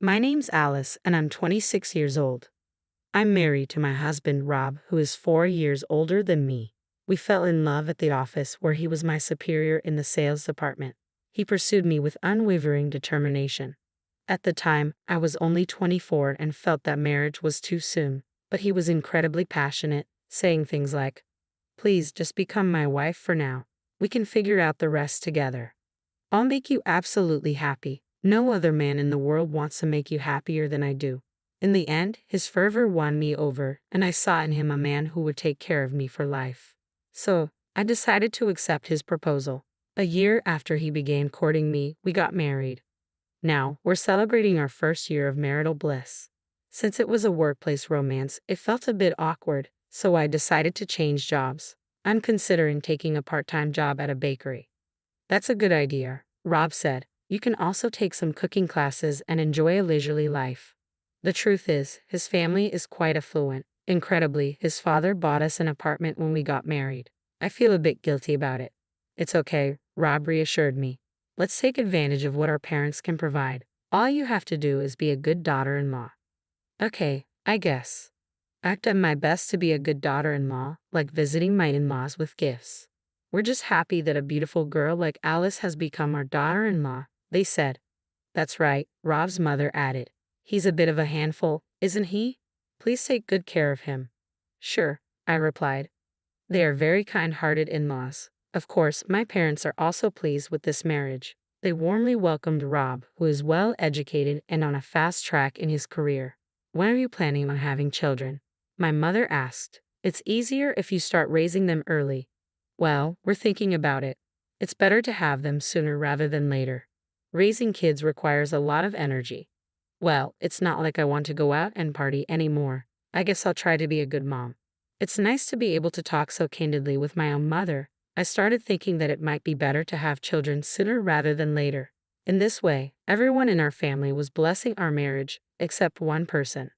My name's Alice, and I'm 26 years old. I'm married to my husband, Rob, who is 4 years older than me. We fell in love at the office where he was my superior in the sales department. He pursued me with unwavering determination. At the time, I was only 24 and felt that marriage was too soon, but he was incredibly passionate, saying things like, "Please just become my wife for now. We can figure out the rest together. I'll make you absolutely happy. No other man in the world wants to make you happier than I do." In the end, his fervor won me over, and I saw in him a man who would take care of me for life. So, I decided to accept his proposal. A year after he began courting me, we got married. Now, we're celebrating our first year of marital bliss. Since it was a workplace romance, it felt a bit awkward, so I decided to change jobs. I'm considering taking a part-time job at a bakery. "That's a good idea," Rob said. "You can also take some cooking classes and enjoy a leisurely life." The truth is, his family is quite affluent. Incredibly, his father bought us an apartment when we got married. I feel a bit guilty about it. "It's okay," Rob reassured me. "Let's take advantage of what our parents can provide. All you have to do is be a good daughter-in-law." Okay, I guess. I've done my best to be a good daughter-in-law, like visiting my in-laws with gifts. "We're just happy that a beautiful girl like Alice has become our daughter-in-law," they said. "That's right," Rob's mother added. "He's a bit of a handful, isn't he? Please take good care of him." "Sure," I replied. They are very kind-hearted in-laws. Of course, my parents are also pleased with this marriage. They warmly welcomed Rob, who is well-educated and on a fast track in his career. "When are you planning on having children?" my mother asked. "It's easier if you start raising them early." "Well, we're thinking about it. It's better to have them sooner rather than later. Raising kids requires a lot of energy." "Well, it's not like I want to go out and party anymore. I guess I'll try to be a good mom." It's nice to be able to talk so candidly with my own mother. I started thinking that it might be better to have children sooner rather than later. In this way, everyone in our family was blessing our marriage, except one person.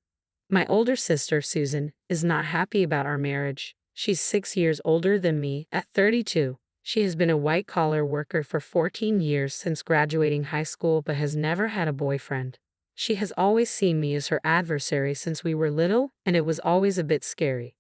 My older sister, Susan, is not happy about our marriage. She's 6 years older than me, at 32. She has been a white-collar worker for 14 years since graduating high school but has never had a boyfriend. She has always seen me as her adversary since we were little, and it was always a bit scary.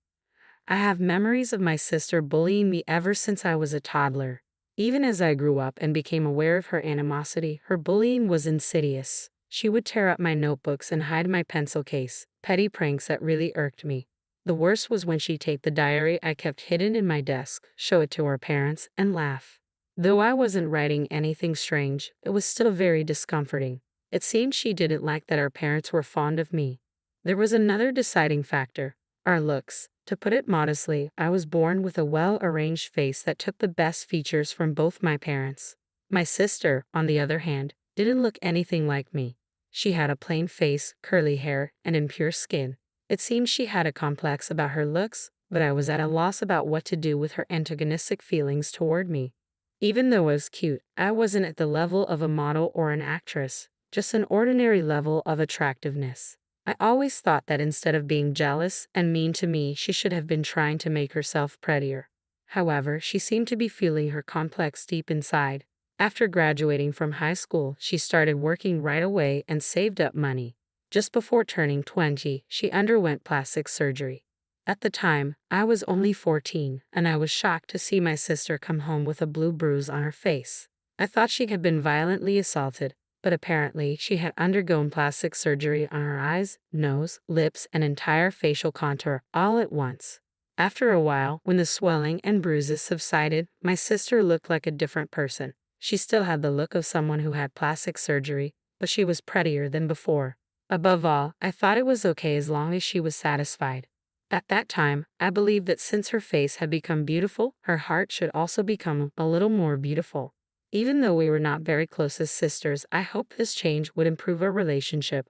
I have memories of my sister bullying me ever since I was a toddler. Even as I grew up and became aware of her animosity, her bullying was insidious. She would tear up my notebooks and hide my pencil case, petty pranks that really irked me. The worst was when she'd take the diary I kept hidden in my desk, show it to our parents, and laugh. Though I wasn't writing anything strange, it was still very discomforting. It seemed she didn't like that our parents were fond of me. There was another deciding factor: our looks. To put it modestly, I was born with a well-arranged face that took the best features from both my parents. My sister, on the other hand, didn't look anything like me. She had a plain face, curly hair, and impure skin. It seemed she had a complex about her looks, but I was at a loss about what to do with her antagonistic feelings toward me. Even though I was cute, I wasn't at the level of a model or an actress, just an ordinary level of attractiveness. I always thought that instead of being jealous and mean to me, she should have been trying to make herself prettier. However, she seemed to be feeling her complex deep inside. After graduating from high school, she started working right away and saved up money. Just before turning 20, she underwent plastic surgery. At the time, I was only 14, and I was shocked to see my sister come home with a blue bruise on her face. I thought she had been violently assaulted, but apparently she had undergone plastic surgery on her eyes, nose, lips, and entire facial contour all at once. After a while, when the swelling and bruises subsided, my sister looked like a different person. She still had the look of someone who had plastic surgery, but she was prettier than before. Above all, I thought it was okay as long as she was satisfied. At that time, I believed that since her face had become beautiful, her heart should also become a little more beautiful. Even though we were not very close as sisters, I hoped this change would improve our relationship.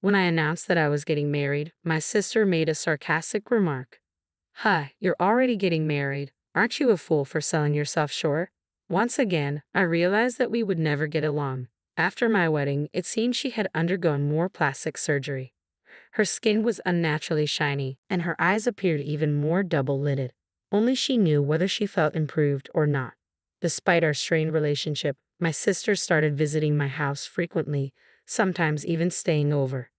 When I announced that I was getting married, my sister made a sarcastic remark. "Huh, you're already getting married. Aren't you a fool for selling yourself short?" Once again, I realized that we would never get along. After my wedding, it seemed she had undergone more plastic surgery. Her skin was unnaturally shiny, and her eyes appeared even more double-lidded. Only she knew whether she felt improved or not. Despite our strained relationship, my sister started visiting my house frequently, sometimes even staying over.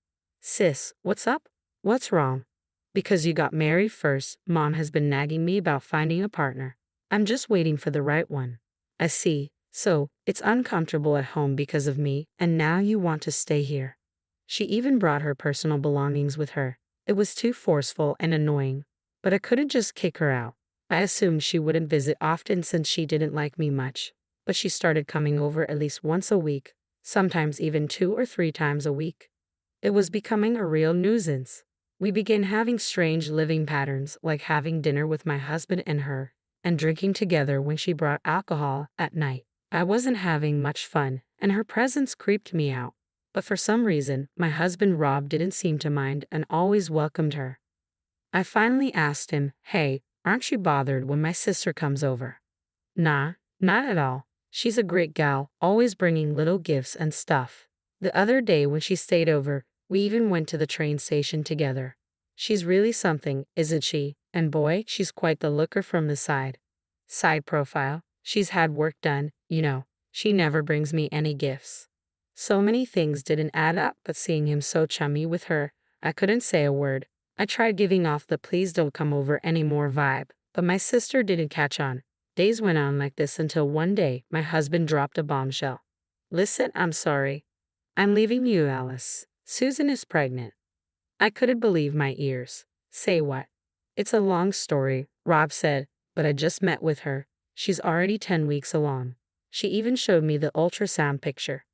Sis, what's up? What's wrong? Because you got married first, Mom has been nagging me about finding a partner. I'm just waiting for the right one. I see. So, it's uncomfortable at home because of me, and now you want to stay here. She even brought her personal belongings with her. It was too forceful and annoying, but I couldn't just kick her out. I assumed she wouldn't visit often since she didn't like me much, but she started coming over at least once a week, sometimes even 2 or 3 times a week. It was becoming a real nuisance. We began having strange living patterns, like having dinner with my husband and her, and drinking together when she brought alcohol at night. I wasn't having much fun, and her presence creeped me out. But for some reason, my husband Rob didn't seem to mind and always welcomed her. I finally asked him, "Hey, aren't you bothered when my sister comes over?" "Nah, not at all. She's a great gal, always bringing little gifts and stuff. The other day when she stayed over, we even went to the train station together. She's really something, isn't she? And boy, she's quite the looker from the side." Side profile: she's had work done, you know. She never brings me any gifts. So many things didn't add up, but seeing him so chummy with her, I couldn't say a word. I tried giving off the "please don't come over anymore" vibe, but my sister didn't catch on. Days went on like this until one day, my husband dropped a bombshell. "Listen, I'm sorry. I'm leaving you, Alice. Susan is pregnant." I couldn't believe my ears. "Say what?" "It's a long story," Rob said, "but I just met with her. She's already 10 weeks along. She even showed me the ultrasound picture."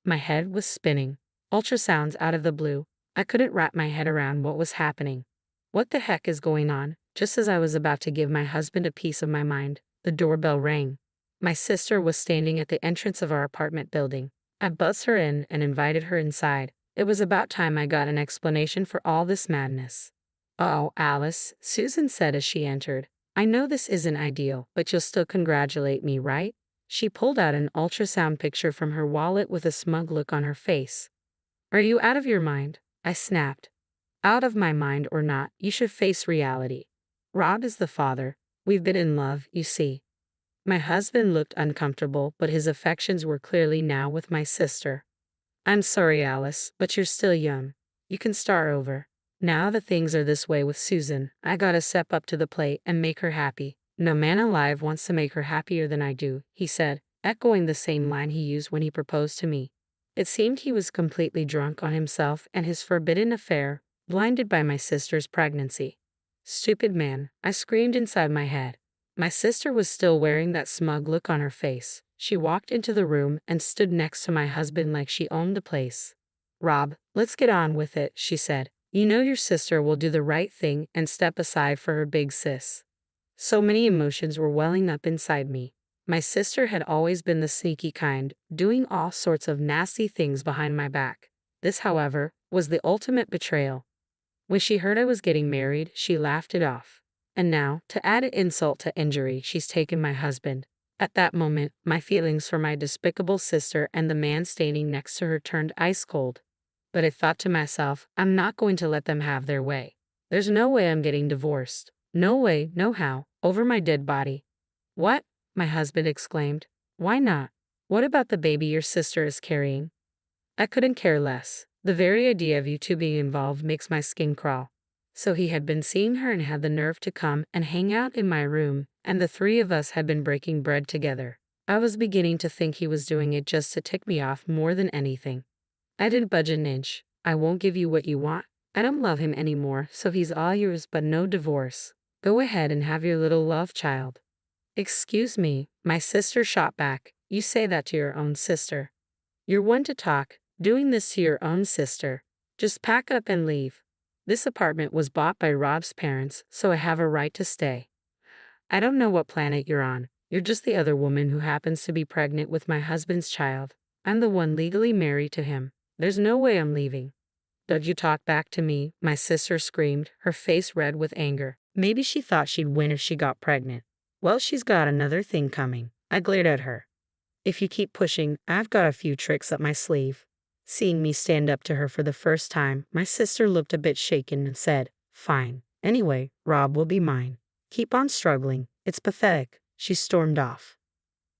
My head was spinning. Ultrasounds out of the blue. I couldn't wrap my head around what was happening. What the heck is going on? Just as I was about to give my husband a piece of my mind, the doorbell rang. My sister was standing at the entrance of our apartment building. I buzzed her in and invited her inside. It was about time I got an explanation for all this madness. "Oh, Alice," Susan said as she entered. "I know this isn't ideal, but you'll still congratulate me, right?" She pulled out an ultrasound picture from her wallet with a smug look on her face. "Are you out of your mind?" I snapped. "Out of my mind or not, you should face reality. Rob is the father. We've been in love, you see." My husband looked uncomfortable, but his affections were clearly now with my sister. "I'm sorry, Alice, but you're still young. You can start over. Now that things are this way with Susan, I gotta step up to the plate and make her happy." "No man alive wants to make her happier than I do," he said, echoing the same line he used when he proposed to me. It seemed he was completely drunk on himself and his forbidden affair, blinded by my sister's pregnancy. Stupid man, I screamed inside my head. My sister was still wearing that smug look on her face. She walked into the room and stood next to my husband like she owned the place. "Rob, let's get on with it," she said. "You know your sister will do the right thing and step aside for her big sis." So many emotions were welling up inside me. My sister had always been the sneaky kind, doing all sorts of nasty things behind my back. This, however, was the ultimate betrayal. When she heard I was getting married, she laughed it off. And now, to add insult to injury, she's taken my husband. At that moment, my feelings for my despicable sister and the man standing next to her turned ice cold. But I thought to myself, I'm not going to let them have their way. There's no way I'm getting divorced. No way, no how, over my dead body. "What?" my husband exclaimed. "Why not? What about the baby your sister is carrying?" I couldn't care less. The very idea of you two being involved makes my skin crawl. So he had been seeing her and had the nerve to come and hang out in my room, and the three of us had been breaking bread together. I was beginning to think he was doing it just to tick me off more than anything. I didn't budge an inch. "I won't give you what you want. I don't love him anymore, so he's all yours, but no divorce. Go ahead and have your little love child." "Excuse me," my sister shot back. "You say that to your own sister. You're one to talk, doing this to your own sister. Just pack up and leave. This apartment was bought by Rob's parents, so I have a right to stay. I don't know what planet you're on. You're just the other woman who happens to be pregnant with my husband's child. I'm the one legally married to him. There's no way I'm leaving." "Don't you talk back to me," my sister screamed, her face red with anger. Maybe she thought she'd win if she got pregnant. Well, she's got another thing coming. I glared at her. "If you keep pushing, I've got a few tricks up my sleeve." Seeing me stand up to her for the first time, my sister looked a bit shaken and said, "Fine. Anyway, Rob will be mine. Keep on struggling. It's pathetic." She stormed off.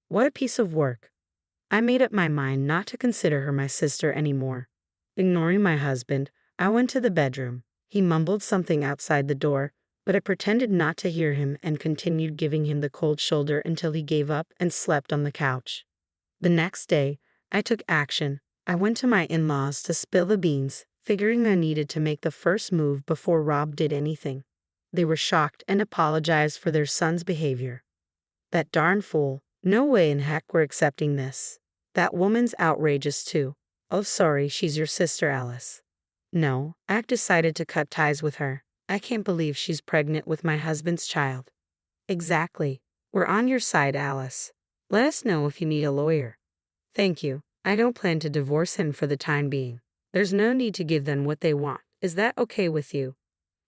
What a piece of work. I made up my mind not to consider her my sister anymore. Ignoring my husband, I went to the bedroom. He mumbled something outside the door, but I pretended not to hear him and continued giving him the cold shoulder until he gave up and slept on the couch. The next day, I took action. I went to my in-laws to spill the beans, figuring I needed to make the first move before Rob did anything. They were shocked and apologized for their son's behavior. That darn fool. No way in heck we're accepting this. That woman's outrageous too. Oh, sorry, she's your sister, Alice. No, I've decided to cut ties with her. I can't believe she's pregnant with my husband's child. Exactly. We're on your side, Alice. Let us know if you need a lawyer. Thank you. I don't plan to divorce him for the time being. There's no need to give them what they want. Is that okay with you?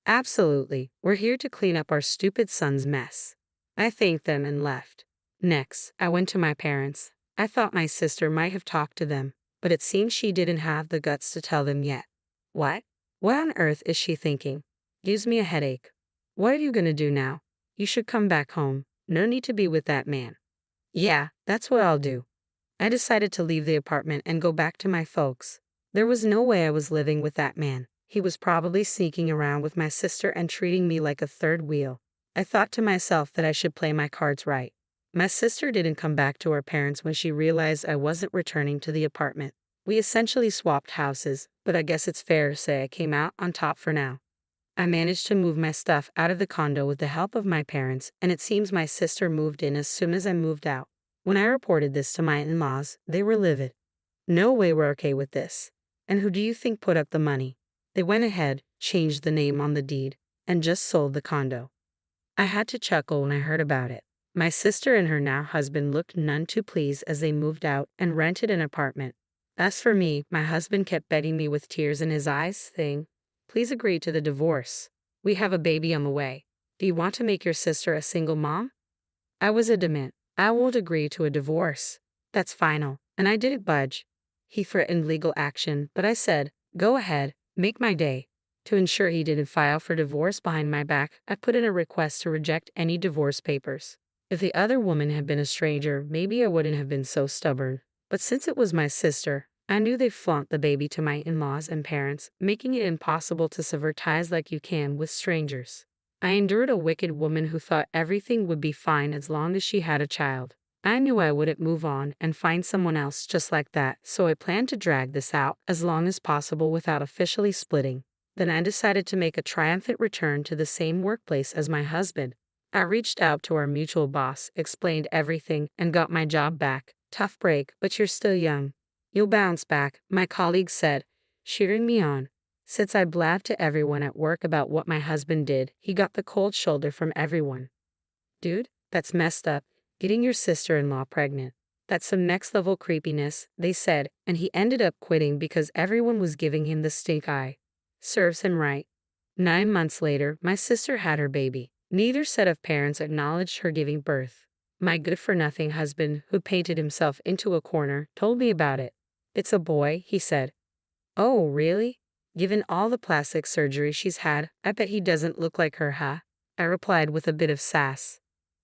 Absolutely. We're here to clean up our stupid son's mess. I thanked them and left. Next, I went to my parents. I thought my sister might have talked to them, but it seems she didn't have the guts to tell them yet. What? What on earth is she thinking? Gives me a headache. What are you gonna do now? You should come back home. No need to be with that man. Yeah, that's what I'll do. I decided to leave the apartment and go back to my folks. There was no way I was living with that man. He was probably sneaking around with my sister and treating me like a third wheel. I thought to myself that I should play my cards right. My sister didn't come back to her parents when she realized I wasn't returning to the apartment. We essentially swapped houses, but I guess it's fair to say I came out on top for now. I managed to move my stuff out of the condo with the help of my parents, and it seems my sister moved in as soon as I moved out. When I reported this to my in-laws, they were livid. No way we're okay with this. And who do you think put up the money? They went ahead, changed the name on the deed, and just sold the condo. I had to chuckle when I heard about it. My sister and her now husband looked none too pleased as they moved out and rented an apartment. As for me, my husband kept begging me with tears in his eyes, saying, "Please agree to the divorce. We have a baby on the way. Do you want to make your sister a single mom?" I was adamant. I won't agree to a divorce. That's final, and I didn't budge. He threatened legal action, but I said, "Go ahead, make my day." To ensure he didn't file for divorce behind my back, I put in a request to reject any divorce papers. If the other woman had been a stranger, maybe I wouldn't have been so stubborn. But since it was my sister, I knew they'd flaunt the baby to my in-laws and parents, making it impossible to sever ties like you can with strangers. I endured a wicked woman who thought everything would be fine as long as she had a child. I knew I wouldn't move on and find someone else just like that, so I planned to drag this out as long as possible without officially splitting. Then I decided to make a triumphant return to the same workplace as my husband. I reached out to our mutual boss, explained everything, and got my job back. Tough break, but you're still young. You'll bounce back, my colleague said, cheering me on. Since I blabbed to everyone at work about what my husband did, he got the cold shoulder from everyone. Dude, that's messed up, getting your sister-in-law pregnant. That's some next-level creepiness, they said, and he ended up quitting because everyone was giving him the stink eye. Serves him right. 9 months later, my sister had her baby. Neither set of parents acknowledged her giving birth. My good-for-nothing husband, who painted himself into a corner, told me about it. "It's a boy," he said. "Oh, really? Given all the plastic surgery she's had, I bet he doesn't look like her, huh?" I replied with a bit of sass.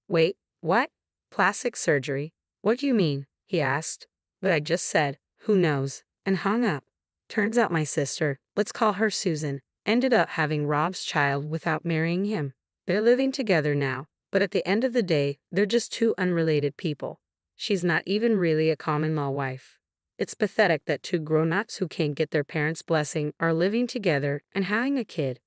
"Wait, what? Plastic surgery? What do you mean?" he asked. But I just said, "Who knows?" and hung up. Turns out my sister, let's call her Susan, ended up having Rob's child without marrying him. They're living together now, but at the end of the day, they're just two unrelated people. She's not even really a common-law wife. It's pathetic that two grown-ups who can't get their parents' blessing are living together and having a kid.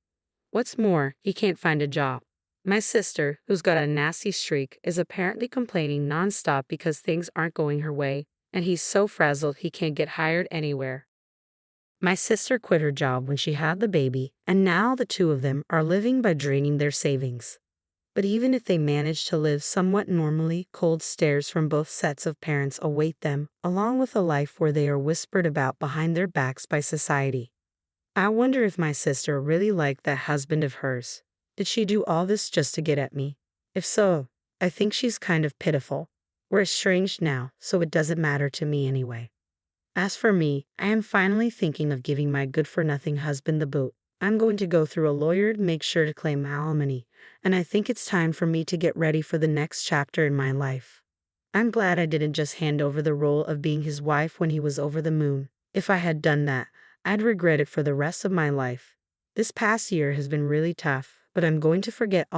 What's more, he can't find a job. My sister, who's got a nasty streak, is apparently complaining nonstop because things aren't going her way, and he's so frazzled he can't get hired anywhere. My sister quit her job when she had the baby, and now the two of them are living by draining their savings. But even if they manage to live somewhat normally, cold stares from both sets of parents await them, along with a life where they are whispered about behind their backs by society. I wonder if my sister really liked that husband of hers. Did she do all this just to get at me? If so, I think she's kind of pitiful. We're estranged now, so it doesn't matter to me anyway. As for me, I am finally thinking of giving my good-for-nothing husband the boot. I'm going to go through a lawyer to make sure to claim alimony, and I think it's time for me to get ready for the next chapter in my life. I'm glad I didn't just hand over the role of being his wife when he was over the moon. If I had done that, I'd regret it for the rest of my life. This past year has been really tough, but I'm going to forget